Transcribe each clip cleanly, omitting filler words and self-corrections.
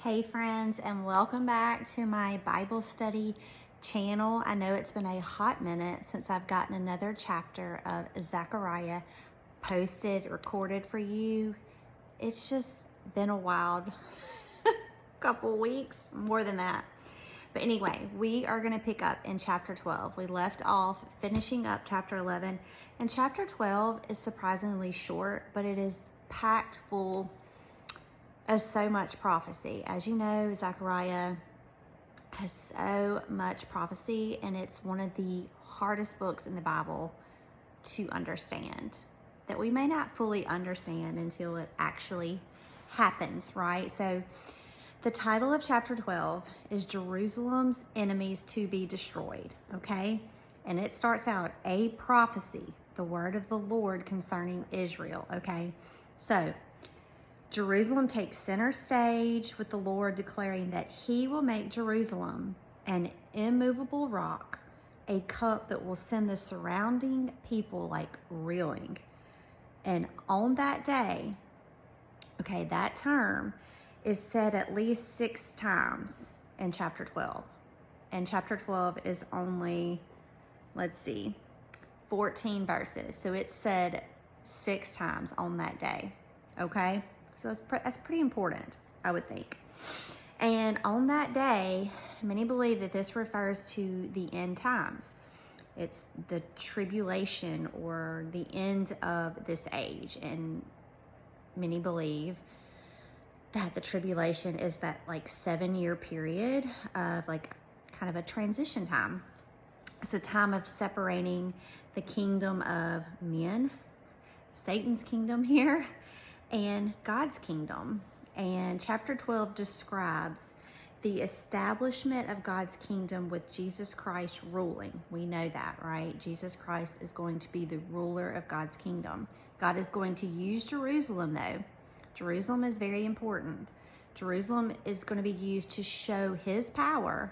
Hey friends, and welcome back to my Bible study channel. I know it's been a hot minute since I've gotten another chapter of Zechariah posted, recorded for you. It's just been a wild couple weeks, more than that. But anyway, we are going to pick up in chapter 12. We left off finishing up chapter 11, and chapter 12 is surprisingly short, but it is packed full of so much prophecy. As you know, Zechariah has so much prophecy, and it's one of the hardest books in the Bible to understand, that we may not fully understand until it actually happens, right? So the title of chapter 12 is Jerusalem's Enemies to be Destroyed, okay? And it starts out, a prophecy, the word of the Lord concerning Israel, okay? So Jerusalem takes center stage with the Lord declaring that he will make Jerusalem an immovable rock, a cup that will send the surrounding people like reeling. And on that day, okay, that term is said at least 6 times in chapter 12. And chapter 12 is only, 14 verses. So it's said 6 times on that day, okay? So that's pretty important, I would think. And on that day, many believe that this refers to the end times. It's the tribulation or the end of this age. And many believe that the tribulation is that 7-year period of kind of a transition time. It's a time of separating the kingdom of men, Satan's kingdom here, and God's kingdom. And chapter 12 describes the establishment of God's kingdom with Jesus Christ ruling. We know that, right? Jesus Christ is going to be the ruler of God's kingdom. God is going to use Jerusalem, though. Jerusalem is very important. Jerusalem is going to be used to show his power,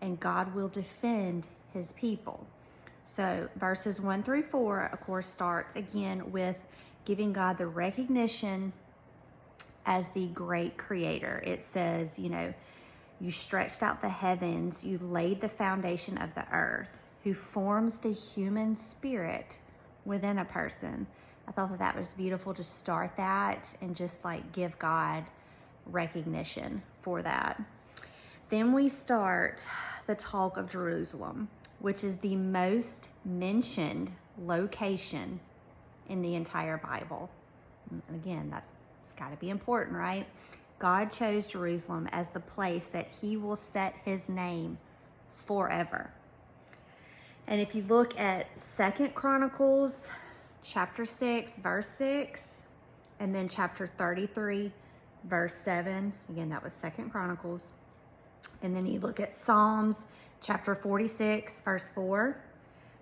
and God will defend his people. So verses 1 through 4, of course, starts again with giving God the recognition as the great creator. It says, you stretched out the heavens, you laid the foundation of the earth, who forms the human spirit within a person. I thought that was beautiful to start that and just give God recognition for that. Then we start the talk of Jerusalem, which is the most mentioned location in the entire Bible. And again, it's got to be important, right? God chose Jerusalem as the place that he will set his name forever. And if you look at 2 Chronicles chapter 6, verse 6, and then chapter 33, verse 7, again, that was 2 Chronicles. And then you look at Psalms chapter 46, verse 4,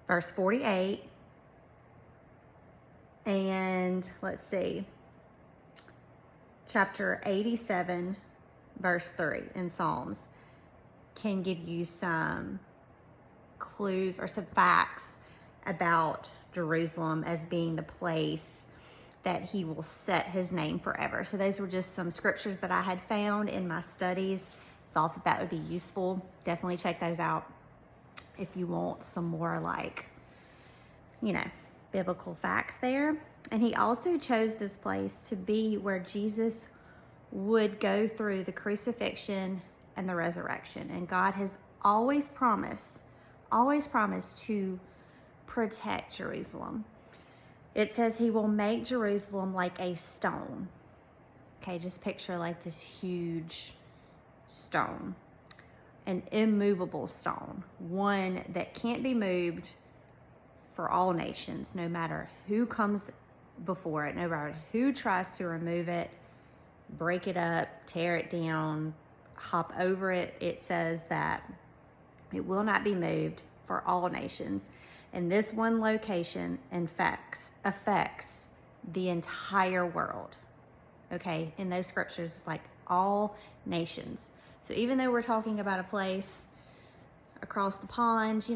verse 48, and chapter 87, verse 3 in Psalms can give you some clues or some facts about Jerusalem as being the place that he will set his name forever. So those were just some scriptures that I had found in my studies. Thought that would be useful. Definitely check those out if you want some more biblical facts there. And he also chose this place to be where Jesus would go through the crucifixion and the resurrection. And God has always promised to protect Jerusalem. It says he will make Jerusalem like a stone. Okay, just picture this huge stone, an immovable stone, one that can't be moved for all nations, no matter who comes before it, no matter who tries to remove it, break it up, tear it down, hop over it. It says that it will not be moved for all nations. And this one location affects the entire world. Okay, in those scriptures, it's all nations. So even though we're talking about a place across the pond,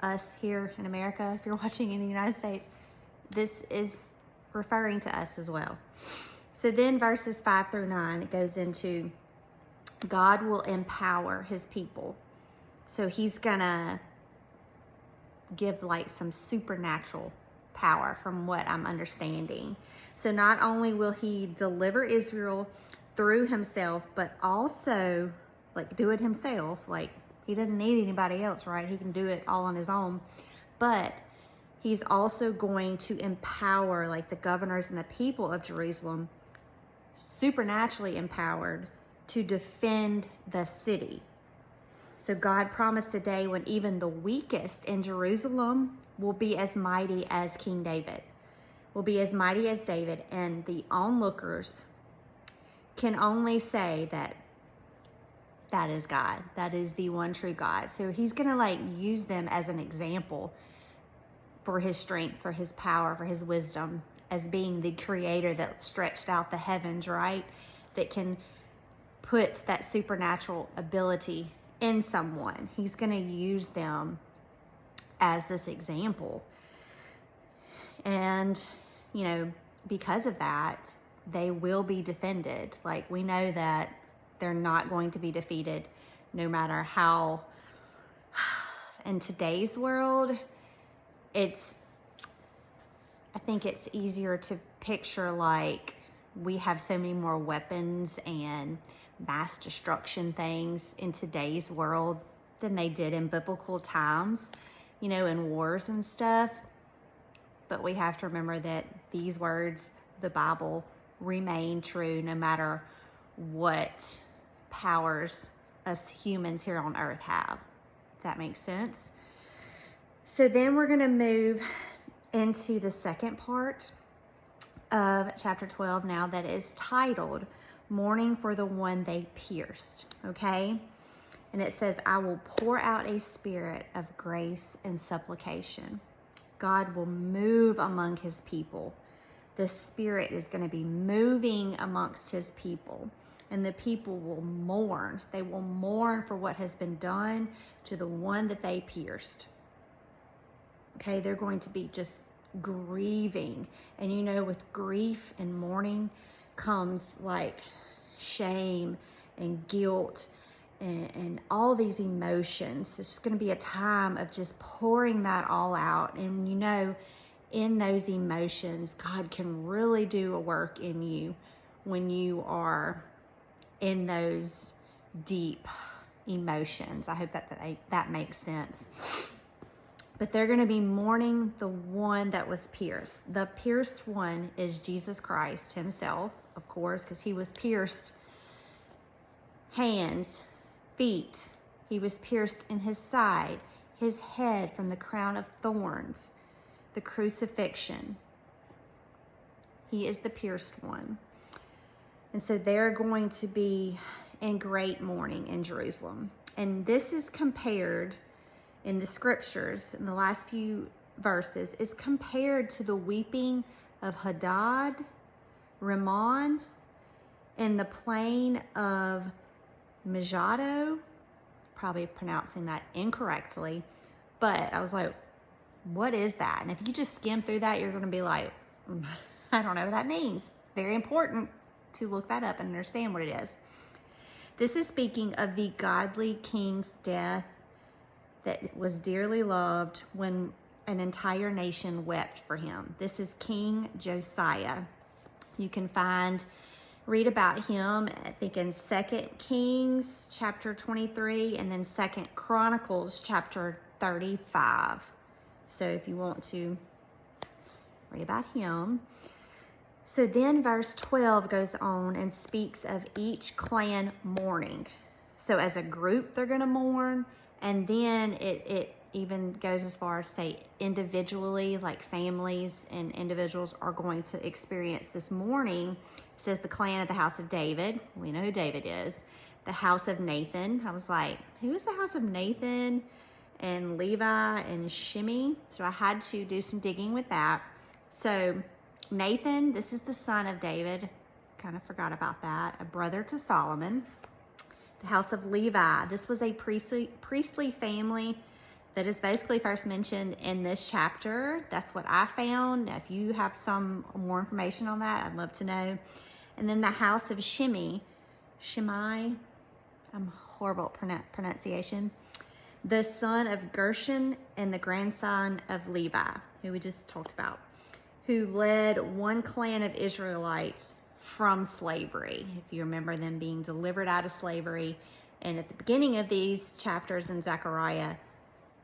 us here in America, if you're watching in the United States, this is referring to us as well. So then verses 5 through 9, it goes into God will empower his people. So he's gonna give like some supernatural power from what I'm understanding. So not only will he deliver Israel through himself, but also like do it himself. Like he doesn't need anybody else, right? He can do it all on his own. But he's also going to empower like the governors and the people of Jerusalem, supernaturally empowered to defend the city. So God promised a day when even the weakest in Jerusalem will be as mighty as King David, will be as mighty as David, and the onlookers can only say that that is God. That is the one true God. So he's going to like use them as an example for his strength, for his power, for his wisdom, as being the creator that stretched out the heavens, right? That can put that supernatural ability in someone. He's going to use them as this example. And, you know, because of that, they will be defended. Like we know that they're not going to be defeated no matter how. In today's world, I think it's easier to picture like we have so many more weapons and mass destruction things in today's world than they did in biblical times, you know, in wars and stuff. But we have to remember that these words, the Bible, remain true no matter what powers us humans here on earth have. If that makes sense. So then we're going to move into the second part of chapter 12 now, that is titled Mourning for the One They Pierced. Okay. And it says, I will pour out a spirit of grace and supplication. God will move among his people. The Spirit is going to be moving amongst his people. And the people will mourn. They will mourn for what has been done to the one that they pierced. Okay, they're going to be just grieving. And you know, with grief and mourning comes like shame and guilt and all these emotions. It's going to be a time of just pouring that all out. And you know, in those emotions, God can really do a work in you when you are in those deep emotions. I hope that makes sense. But they're going to be mourning the one that was pierced. The pierced one is Jesus Christ himself, of course, because he was pierced hands, feet. He was pierced in his side, his head from the crown of thorns, the crucifixion. He is the pierced one. And so they're going to be in great mourning in Jerusalem. And this is compared in the scriptures, in the last few verses, is compared to the weeping of Hadad, Rimmon, in the plain of Megiddo. Probably pronouncing that incorrectly. But I was like, what is that? And if you just skim through that, you're going to be like, I don't know what that means. It's very important to look that up and understand what it is. This is speaking of the godly king's death that was dearly loved when an entire nation wept for him. This is King Josiah. You can read about him, I think, in 2 Kings chapter 23 and then 2 Chronicles chapter 35. So if you want to read about him. So then verse 12 goes on and speaks of each clan mourning. So as a group, they're going to mourn. And then it even goes as far as say individually, like families and individuals are going to experience this mourning. It says the clan of the house of David. We know who David is. The house of Nathan. I was like, who is the house of Nathan? And Levi and Shimei. So I had to do some digging with that. So Nathan, this is the son of David. Kind of forgot about that. A brother to Solomon. The house of Levi. This was a priestly family that is basically first mentioned in this chapter. That's what I found. Now, if you have some more information on that, I'd love to know. And then the house of Shimei, I'm horrible at pronunciation, the son of Gershon and the grandson of Levi, who we just talked about, who led one clan of Israelites from slavery. If you remember them being delivered out of slavery. And at the beginning of these chapters in Zechariah,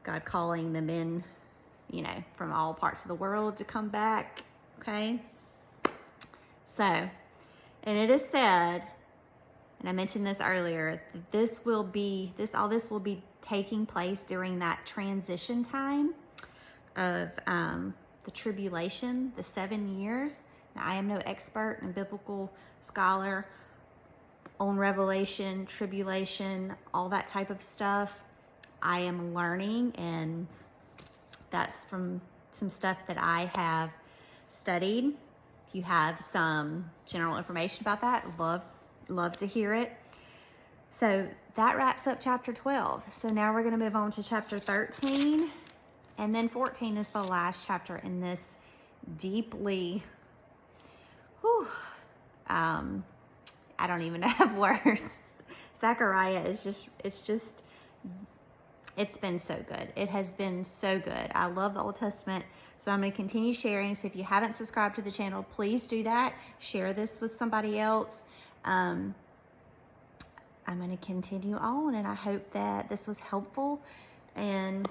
God calling them in, you know, from all parts of the world to come back, okay? So, and it is said, and I mentioned this earlier, that all this will be taking place during that transition time of the tribulation, the 7 years. Now, I am no expert and biblical scholar on Revelation, tribulation, all that type of stuff. I am learning, and that's from some stuff that I have studied. If you have some general information about that, love to hear it. So that wraps up chapter 12. So now we're going to move on to chapter 13, and then 14 is the last chapter in this deeply, I don't even have words. Zechariah is it's been so good. It has been so good. I love the Old Testament, so I'm going to continue sharing. So if you haven't subscribed to the channel, please do that. Share this with somebody else. I'm going to continue on, and I hope that this was helpful. And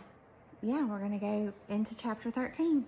yeah, we're going to go into chapter 13.